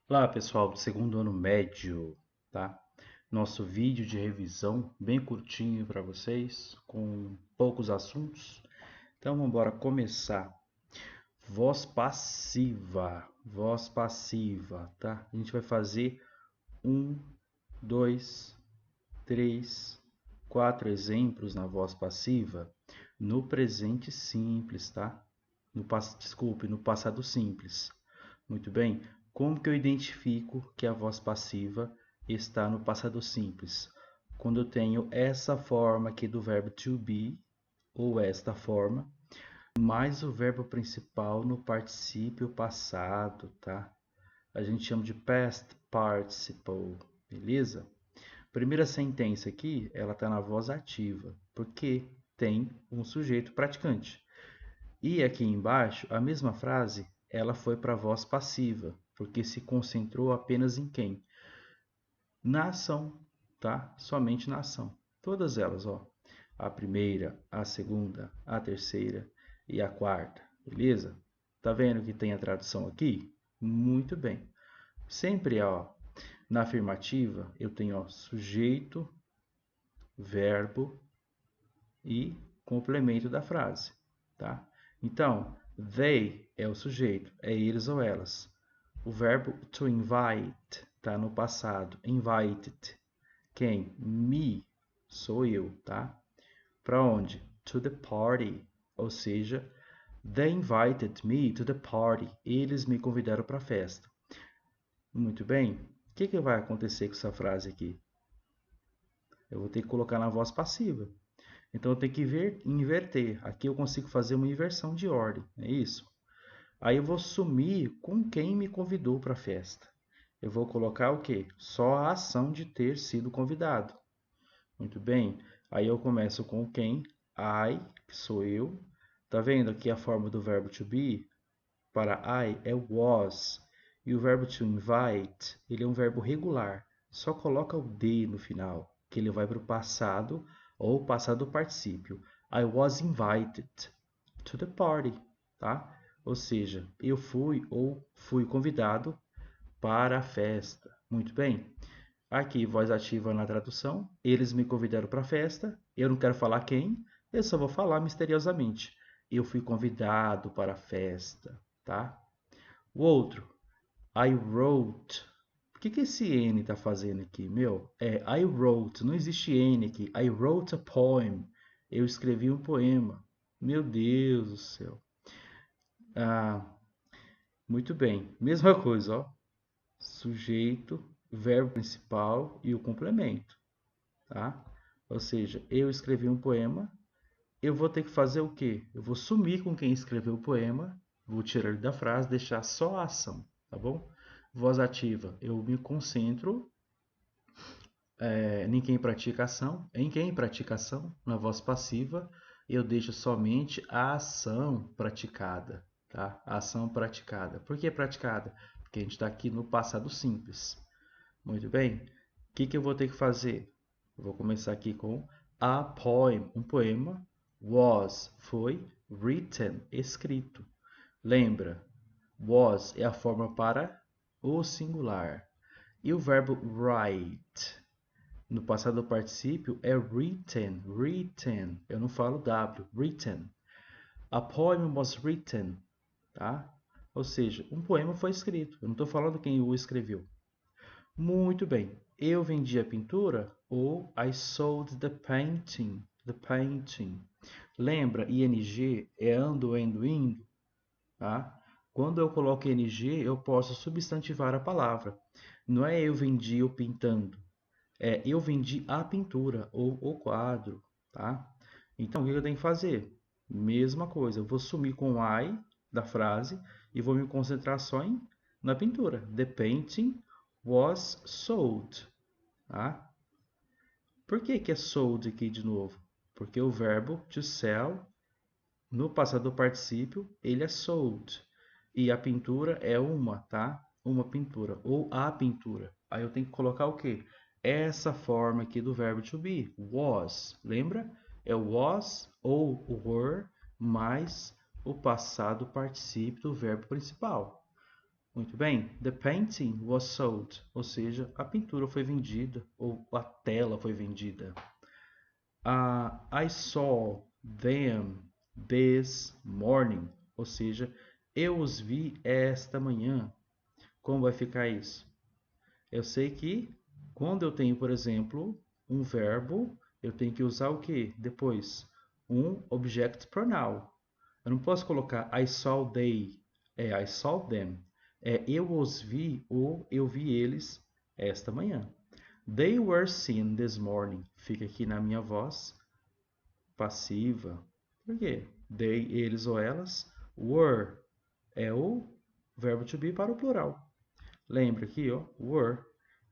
Olá, pessoal do segundo ano médio, tá? Nosso vídeo de revisão bem curtinho para vocês, com poucos assuntos. Então, vamos embora começar. Voz passiva, tá? A gente vai fazer um, dois, três, quatro exemplos na voz passiva no presente simples, tá? Desculpe, no passado simples. Muito bem. Como que eu identifico que a voz passiva está no passado simples? Quando eu tenho essa forma aqui do verbo to be, ou esta forma, mais o verbo principal no particípio passado, tá? A gente chama de past participle, beleza? Primeira sentença aqui, ela está na voz ativa, porque tem um sujeito praticante. E aqui embaixo, a mesma frase, ela foi para a voz passiva, porque se concentrou apenas em quem? Na ação, tá? Somente na ação. Todas elas, ó. A primeira, a segunda, a terceira e a quarta, beleza? Tá vendo que tem a tradução aqui? Muito bem. Sempre, ó, na afirmativa, eu tenho, ó, sujeito, verbo e complemento da frase, tá? Então, they é o sujeito, é eles ou elas. O verbo to invite está no passado, invited. Quem? Me, sou eu, tá? Para onde? To the party, ou seja, they invited me to the party. Eles me convidaram para a festa. Muito bem. O que vai acontecer com essa frase aqui? Eu vou ter que colocar na voz passiva. Então eu tenho que inverter. Aqui eu consigo fazer uma inversão de ordem, é isso? Aí eu vou sumir com quem me convidou para a festa. Eu vou colocar o quê? Só a ação de ter sido convidado. Muito bem. Aí eu começo com quem? I, que sou eu. Tá vendo aqui a forma do verbo to be? Para I é was. E o verbo to invite, ele é um verbo regular. Só coloca o D no final, que ele vai para o passado ou passado particípio. I was invited to the party, tá? Ou seja, eu fui ou fui convidado para a festa. Muito bem. Aqui, voz ativa na tradução. Eles me convidaram para a festa. Eu não quero falar quem, eu só vou falar misteriosamente. Eu fui convidado para a festa, tá? O outro, I wrote. O que esse N está fazendo aqui? Meu, I wrote. Não existe N aqui. I wrote a poem. Eu escrevi um poema. Meu Deus do céu. Ah, muito bem. Mesma coisa, ó. Sujeito, verbo principal e o complemento, tá? Ou seja, eu escrevi um poema. Eu vou ter que fazer o quê? Eu vou sumir com quem escreveu o poema. Vou tirar ele da frase, deixar só a ação, tá bom? Voz ativa, eu me concentro em quem pratica ação, na voz passiva, eu deixo somente a ação praticada, tá? A ação praticada. Por que praticada? Porque a gente está aqui no passado simples. Muito bem. O que eu vou ter que fazer? Eu vou começar aqui com a poem, um poema. Was, foi. Written, escrito. Lembra, was é a forma para o singular. E o verbo write, no passado particípio, é written, written. Eu não falo W, written. A poem was written, tá? Ou seja, um poema foi escrito. Eu não estou falando quem o escreveu. Muito bem. Eu vendi a pintura ou I sold the painting. The painting. Lembra, ing é ando, endo, indo, tá? Quando eu coloco ing, eu posso substantivar a palavra. Não é eu vendi o pintando. É eu vendi a pintura ou o quadro, tá? Então, o que eu tenho que fazer? Mesma coisa. Eu vou sumir com o I da frase e vou me concentrar só na pintura. The painting was sold, tá? Por que é sold aqui de novo? Porque o verbo to sell, no passado particípio, ele é sold. E a pintura é uma, tá? Uma pintura. Ou a pintura. Aí eu tenho que colocar o quê? Essa forma aqui do verbo to be. Was. Lembra? É o was ou o were mais o passado particípio do verbo principal. Muito bem. The painting was sold, ou seja, a pintura foi vendida ou a tela foi vendida. I saw them this morning, ou seja, eu os vi esta manhã. Como vai ficar isso? Eu sei que quando eu tenho, por exemplo, um verbo, eu tenho que usar o que depois? Um object pronoun. Eu não posso colocar I saw they, I saw them. Eu os vi ou eu vi eles esta manhã. They were seen this morning. Fica aqui na minha voz passiva. Por quê? They, eles ou elas. Were é o verbo to be para o plural. Lembra aqui, ó, were.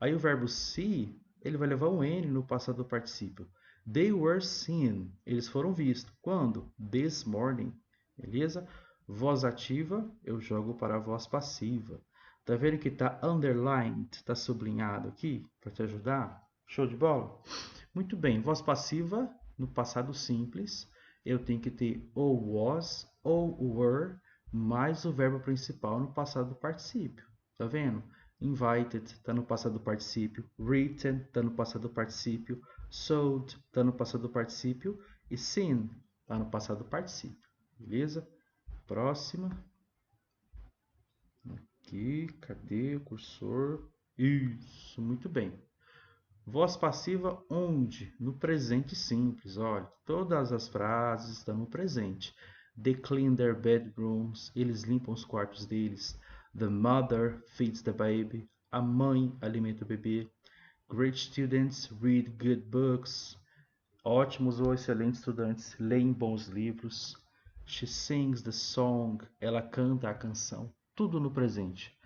Aí o verbo see, ele vai levar um N no passado do particípio. They were seen. Eles foram vistos. Quando? This morning. Beleza? Voz ativa, eu jogo para a voz passiva. Tá vendo que tá underlined, tá sublinhado aqui para te ajudar? Show de bola? Muito bem, voz passiva no passado simples, eu tenho que ter ou was ou were mais o verbo principal no passado particípio. Tá vendo? Invited está no passado particípio, written está no passado particípio, sold está no passado particípio e seen está no passado particípio. Beleza? Próxima. Aqui, cadê o cursor? Isso, muito bem. Voz passiva onde? No presente simples. Olha, todas as frases estão no presente. They clean their bedrooms. Eles limpam os quartos deles. The mother feeds the baby. A mãe alimenta o bebê. Great students read good books. Ótimos ou excelentes estudantes leem bons livros. She sings the song. Ela canta a canção. Tudo no presente.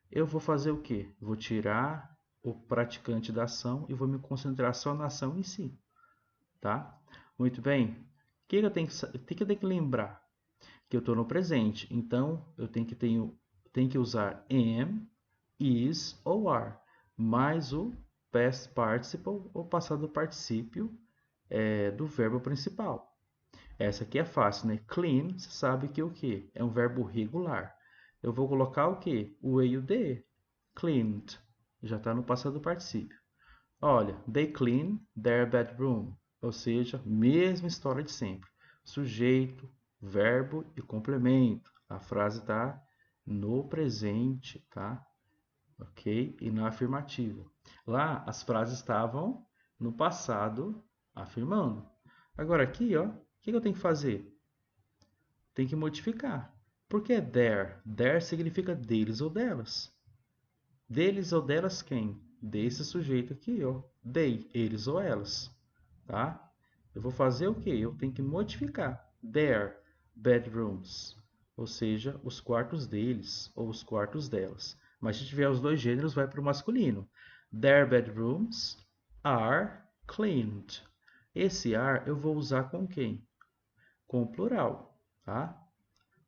Eu vou fazer o quê? Vou tirar o praticante da ação e vou me concentrar só na ação em si. Tá? Muito bem. O que eu tenho que lembrar? Que eu estou no presente. Então, eu tenho que usar am, is ou are. Mais o past participle ou passado particípio do verbo principal. Essa aqui é fácil, né? Clean, você sabe que o que? É um verbo regular. Eu vou colocar o que? O e e o de. Cleaned. Já está no passado particípio. Olha, they clean their bedroom. Ou seja, mesma história de sempre. Sujeito, verbo e complemento. A frase está no presente, tá? Ok? E na afirmativa. Lá, as frases estavam no passado afirmando. Agora aqui, ó, o que eu tenho que fazer? Tem que modificar. Por que their? Their significa deles ou delas. Deles ou delas quem? Desse sujeito aqui, ó. They, eles ou elas. Tá? Eu vou fazer o quê? Eu tenho que modificar. Their bedrooms. Ou seja, os quartos deles ou os quartos delas. Mas se tiver os dois gêneros, vai para o masculino. Their bedrooms are cleaned. Esse are eu vou usar com quem? Com o plural, tá?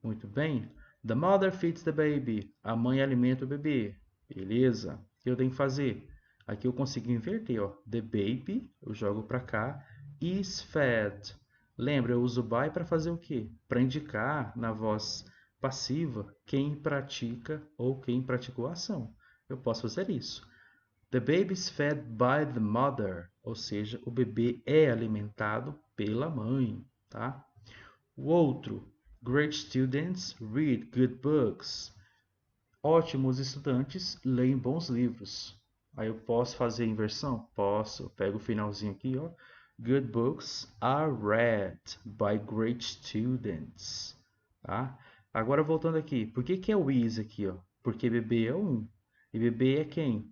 Muito bem. The mother feeds the baby. A mãe alimenta o bebê. Beleza. O que eu tenho que fazer? Aqui eu consigo inverter, ó. The baby, eu jogo para cá. Is fed. Lembra, eu uso by para fazer o quê? Para indicar na voz passiva quem pratica ou quem praticou a ação. Eu posso fazer isso. The baby is fed by the mother. Ou seja, o bebê é alimentado pela mãe, tá? O outro, great students read good books. Ótimos estudantes leem bons livros. Aí eu posso fazer a inversão? Posso. Eu pego o finalzinho aqui, ó. Good books are read by great students. Tá? Agora voltando aqui. Por que é o is aqui, ó? Porque bebê é um. E bebê é quem?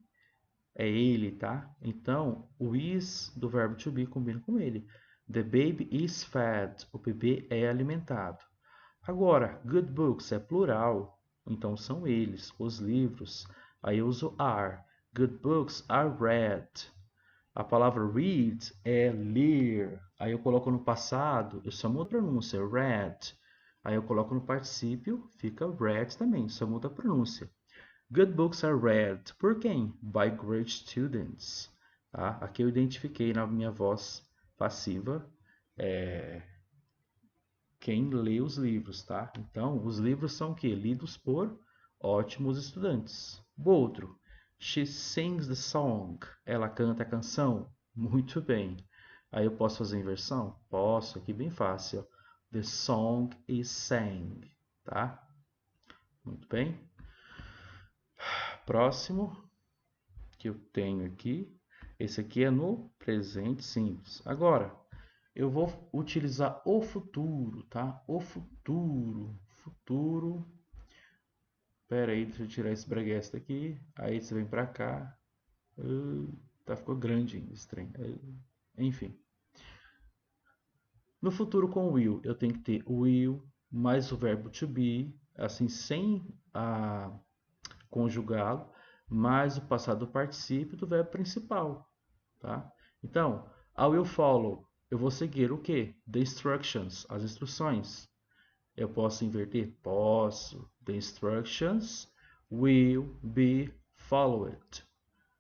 É ele, tá? Então, o is do verbo to be combina com ele. The baby is fed. O bebê é alimentado. Agora, good books é plural. Então, são eles, os livros. Aí eu uso are. Good books are read. A palavra read é ler. Aí eu coloco no passado, eu só mudo a pronúncia, read. Aí eu coloco no particípio, fica read também, só muda a pronúncia. Good books are read. Por quem? By great students. Tá? Aqui eu identifiquei na minha voz passiva quem lê os livros, tá? Então, os livros são o quê? Lidos por Ótimos estudantes. O outro, she sings the song. Ela canta a canção. Muito bem. Aí eu posso fazer inversão? Posso, aqui bem fácil. The song is sang, tá? Muito bem. Próximo que eu tenho aqui. Esse aqui é no presente simples. Agora, eu vou utilizar o futuro, tá? O futuro. Futuro. Pera aí, deixa eu tirar esse breguês daqui. Aí você vem pra cá. Tá, ficou grande esse trem. Enfim. No futuro com will, eu tenho que ter will mais o verbo to be, assim, sem conjugá-lo, mais o passado particípio do verbo principal, tá? Então, I will follow. Eu vou seguir o quê? The instructions, as instruções. Eu posso inverter? Posso. The instructions will be followed.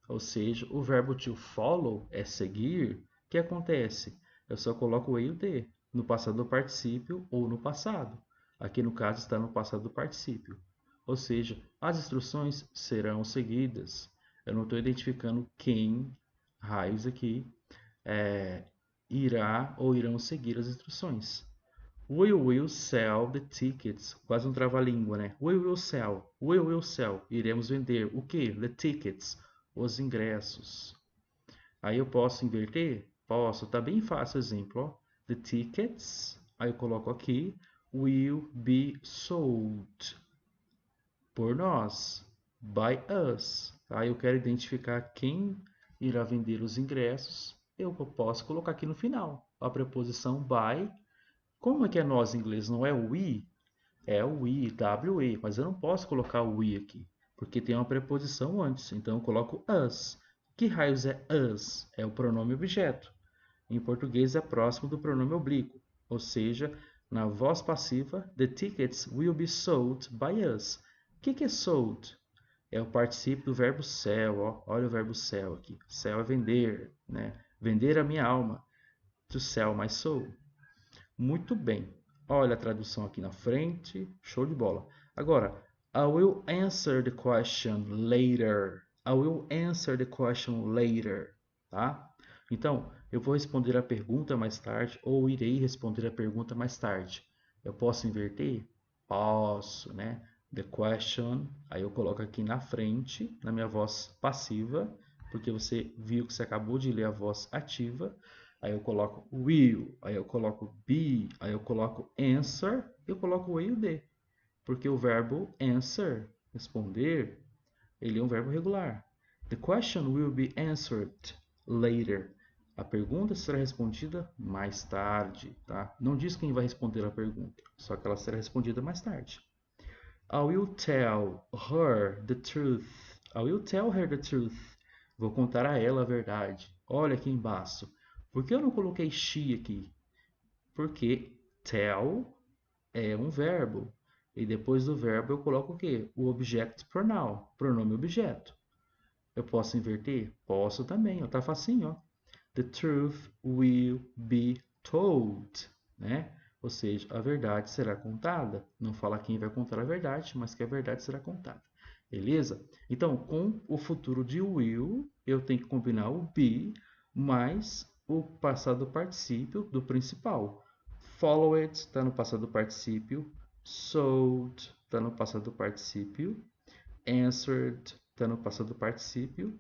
Ou seja, o verbo to follow é seguir. O que acontece? Eu só coloco o will de no passado do particípio ou no passado. Aqui no caso está no passado do particípio. Ou seja, as instruções serão seguidas. Eu não estou identificando quem, raios aqui, irá ou irão seguir as instruções. We will sell the tickets. Quase um trava-língua, né? We will sell. We will sell. Iremos vender o que? The tickets. Os ingressos. Aí eu posso inverter? Posso. Tá bem fácil o exemplo. Ó. The tickets. Aí eu coloco aqui. Will be sold. Por nós. By us. Aí eu quero identificar quem irá vender os ingressos. Eu posso colocar aqui no final. A preposição by. Como é que é nós em inglês? Não é we? É o we, we. Mas eu não posso colocar o we aqui. Porque tem uma preposição antes. Então eu coloco us. Que raios é us? É o pronome objeto. Em português é próximo do pronome oblíquo. Ou seja, na voz passiva, the tickets will be sold by us. O que é sold? É o particípio do verbo sell. Ó. Olha o verbo sell aqui. Sell é vender, né? Vender a minha alma. To sell my soul. Muito bem. Olha a tradução aqui na frente. Show de bola. Agora, I will answer the question later. I will answer the question later. Tá? Então, eu vou responder a pergunta mais tarde ou irei responder a pergunta mais tarde. Eu posso inverter? Posso, né? The question. Aí eu coloco aqui na frente, na minha voz passiva, porque você viu que você acabou de ler a voz ativa. Aí eu coloco will, aí eu coloco be, aí eu coloco answer, eu coloco o will de. Porque o verbo answer, responder, ele é um verbo regular. The question will be answered later. A pergunta será respondida mais tarde, tá? Não diz quem vai responder a pergunta, só que ela será respondida mais tarde. I will tell her the truth. I will tell her the truth. Vou contar a ela a verdade. Olha aqui embaixo. Por que eu não coloquei she aqui? Porque tell é um verbo. E depois do verbo eu coloco o quê? O object pronoun, pronome objeto. Eu posso inverter? Posso também, ó, tá facinho, ó. The truth will be told, né? Ou seja, a verdade será contada. Não fala quem vai contar a verdade, mas que a verdade será contada. Beleza? Então, com o futuro de will, eu tenho que combinar o be mais o passado particípio do principal. Followed está no passado particípio. Sold está no passado particípio. Answered está no passado particípio.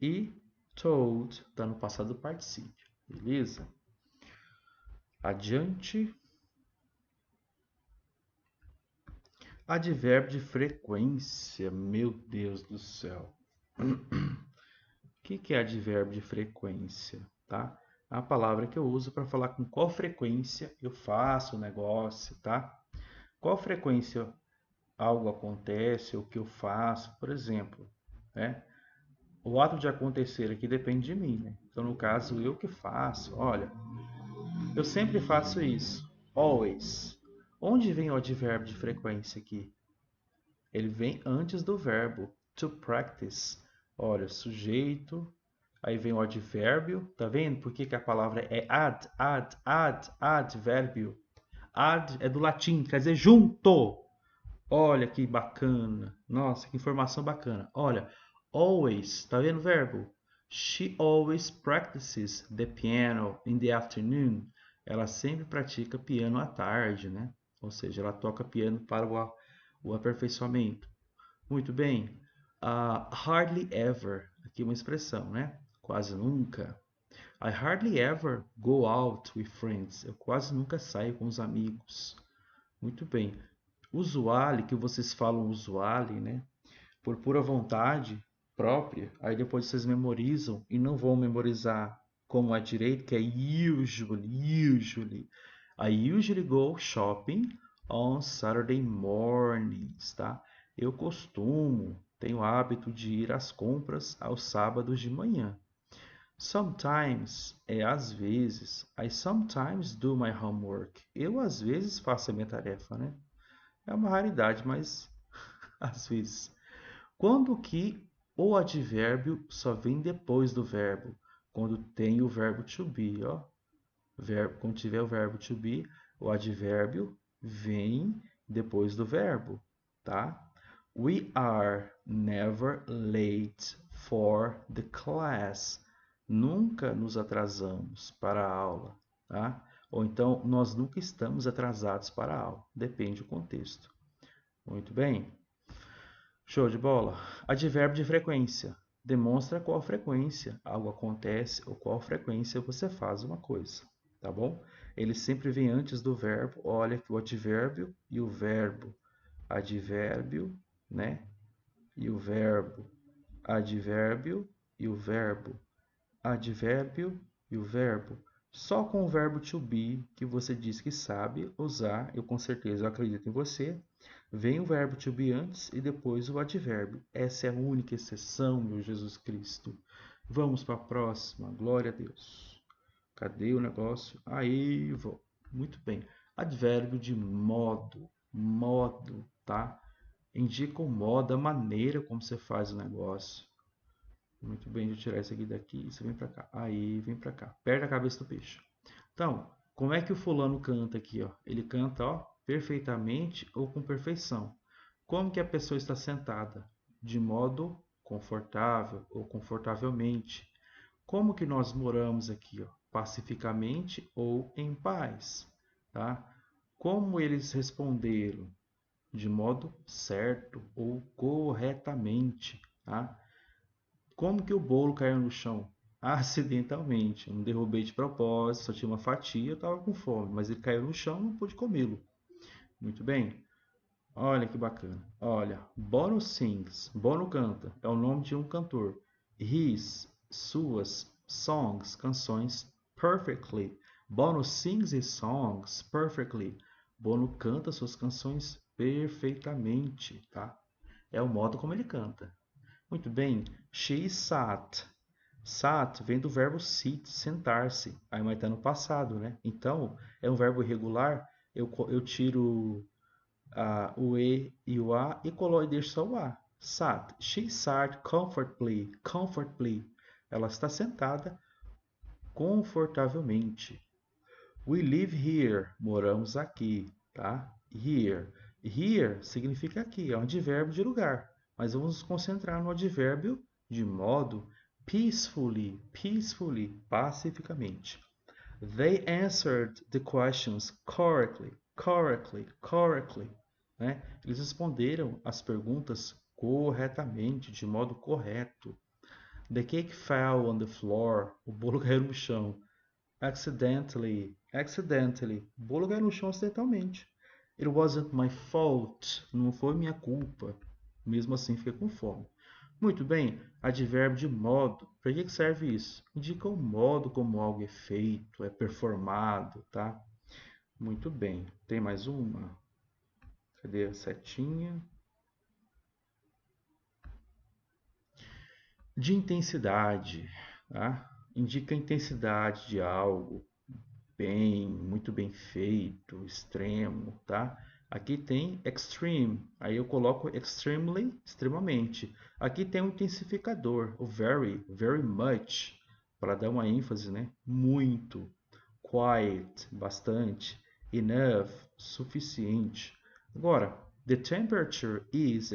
E told está no passado particípio. Beleza? Adiante. Advérbio de frequência. Meu Deus do céu. O que é advérbio de frequência? Tá? É a palavra que eu uso para falar com qual frequência eu faço o negócio, tá? Qual frequência algo acontece, o que eu faço, por exemplo, né? O ato de acontecer aqui depende de mim, né? Então, no caso, eu que faço. Olha, eu sempre faço isso. Always. Onde vem o advérbio de frequência aqui? Ele vem antes do verbo. To practice. Olha, sujeito. Aí vem o advérbio. Tá vendo por que a palavra é advérbio? Ad é do latim, quer dizer junto. Olha que bacana. Nossa, que informação bacana. Olha, always, tá vendo o verbo? She always practices the piano in the afternoon. Ela sempre pratica piano à tarde, né? Ou seja, ela toca piano para o aperfeiçoamento. Muito bem. Hardly ever, aqui uma expressão, né? Quase nunca. I hardly ever go out with friends. Eu quase nunca saio com os amigos. Muito bem. Usually, que vocês falam usually, né? Por pura vontade própria, aí depois vocês memorizam e não vão memorizar como é direito, que é usually. I usually go shopping on Saturday mornings, tá? Eu tenho o hábito de ir às compras aos sábados de manhã. Sometimes é às vezes. I sometimes do my homework. Eu às vezes faço a minha tarefa, né? É uma raridade, mas às vezes. Quando que o advérbio só vem depois do verbo? Quando tem o verbo to be, ó. Quando tiver o verbo to be, o advérbio vem depois do verbo, tá? We are never late for the class. Nunca nos atrasamos para a aula, tá? Ou então, nós nunca estamos atrasados para a aula. Depende do contexto. Muito bem. Show de bola. Advérbio de frequência. Demonstra qual frequência algo acontece ou qual frequência você faz uma coisa, tá bom? Ele sempre vem antes do verbo. Olha que o advérbio e o verbo. Advérbio, né? E o verbo. Advérbio e o verbo. Advérbio e o verbo. Só com o verbo to be, que você diz que sabe usar, eu com certeza acredito em você, vem o verbo to be antes e depois o advérbio. Essa é a única exceção, meu Jesus Cristo. Vamos para a próxima. Glória a Deus. Cadê o negócio? Aí, vou. Muito bem. Advérbio de modo. Modo, tá? Indica o modo, a maneira como você faz o negócio. Muito bem, deixa eu tirar isso aqui daqui. Isso vem para cá. Aí, vem para cá. Perto da cabeça do peixe. Então, como é que o fulano canta aqui, ó? Ele canta, ó, perfeitamente ou com perfeição. Como que a pessoa está sentada? De modo confortável ou confortavelmente. Como que nós moramos aqui, ó? Pacificamente ou em paz, tá? Como eles responderam? De modo certo ou corretamente, tá? Como que o bolo caiu no chão? Acidentalmente. Eu não derrubei de propósito, só tinha uma fatia, eu estava com fome, mas ele caiu no chão e não pude comê-lo. Muito bem. Olha que bacana. Olha, Bono sings, Bono canta, é o nome de um cantor. His, suas, songs, canções, perfectly. Bono sings his songs perfectly. Bono canta suas canções perfeitamente, tá? É o modo como ele canta. Muito bem. She sat. Sat vem do verbo sit, sentar-se. Aí mas está no passado, né? Então, é um verbo irregular. Eu tiro o E e o A e coloco e deixo só o A. Sat. She sat comfortably. Comfortably. Ela está sentada confortavelmente. We live here. Moramos aqui, tá? Here. Here significa aqui, é um advérbio de lugar. Mas vamos nos concentrar no advérbio de modo peacefully, peacefully, pacificamente. They answered the questions correctly, correctly, correctly. Né? Eles responderam as perguntas corretamente, de modo correto. The cake fell on the floor. O bolo caiu no chão. Accidentally, accidentally. O bolo caiu no chão acidentalmente. It wasn't my fault. Não foi minha culpa. Mesmo assim, fiquei com fome. Muito bem, advérbio de modo. Para que serve isso? Indica o modo como algo é feito, é performado, tá? Muito bem. Tem mais uma? Cadê a setinha? De intensidade, tá? Indica a intensidade de algo, bem, muito bem feito, extremo, tá? Aqui tem extreme, aí eu coloco extremely, extremamente. Aqui tem um intensificador, o very, very much, para dar uma ênfase, né? Muito, quite, bastante, enough, suficiente. Agora, The temperature is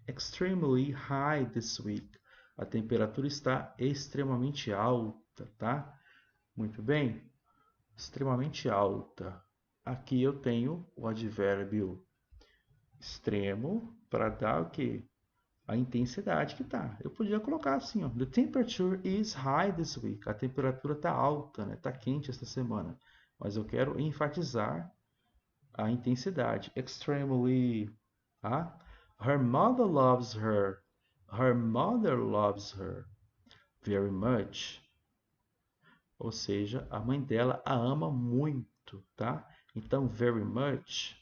extremely high this week. A temperatura está extremamente alta, tá? Muito bem. Extremamente alta. Aqui eu tenho o advérbio extremo para dar o quê? A intensidade que tá. Eu podia colocar assim, ó. The temperature is high this week. A temperatura tá alta, né? Tá quente esta semana. Mas eu quero enfatizar a intensidade. Extremely. Tá? Her mother loves her. Her mother loves her very much. Ou seja, a mãe dela a ama muito, tá? Então, very much,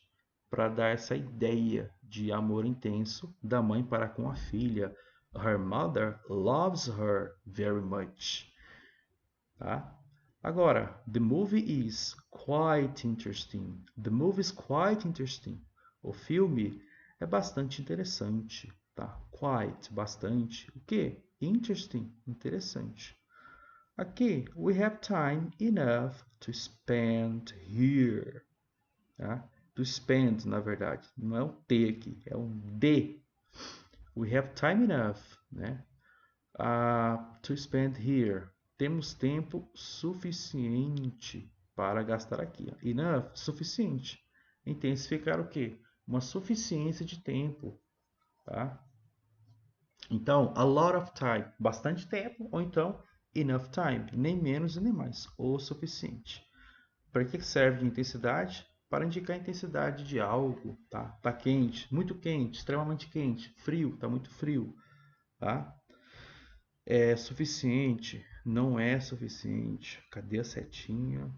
para dar essa ideia de amor intenso da mãe para com a filha. Her mother loves her very much, tá? Agora, the movie is quite interesting. The movie is quite interesting. O filme é bastante interessante, tá? Quite, bastante. O que? Interesting, interessante. Aqui, we have time enough to spend here. Tá? To spend, na verdade. Não é um T aqui, é um D. We have time enough, né? To spend here. Temos tempo suficiente para gastar aqui. Ó. Enough, suficiente. Intensificar o quê? Uma suficiência de tempo. Tá? Então, a lot of time, bastante tempo, ou então enough time, nem menos e nem mais, o suficiente. Para que serve de intensidade? Para indicar a intensidade de algo, tá? Tá quente, muito quente, extremamente quente, frio, tá muito frio, tá? É suficiente, não é suficiente. Cadê a setinha?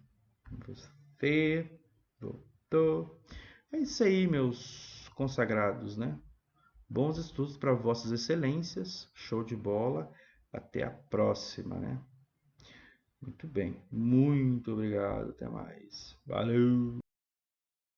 Você voltou. É isso aí, meus consagrados, né? Bons estudos para vossas excelências. Show de bola. Até a próxima, né? Muito bem. Muito obrigado. Até mais. Valeu!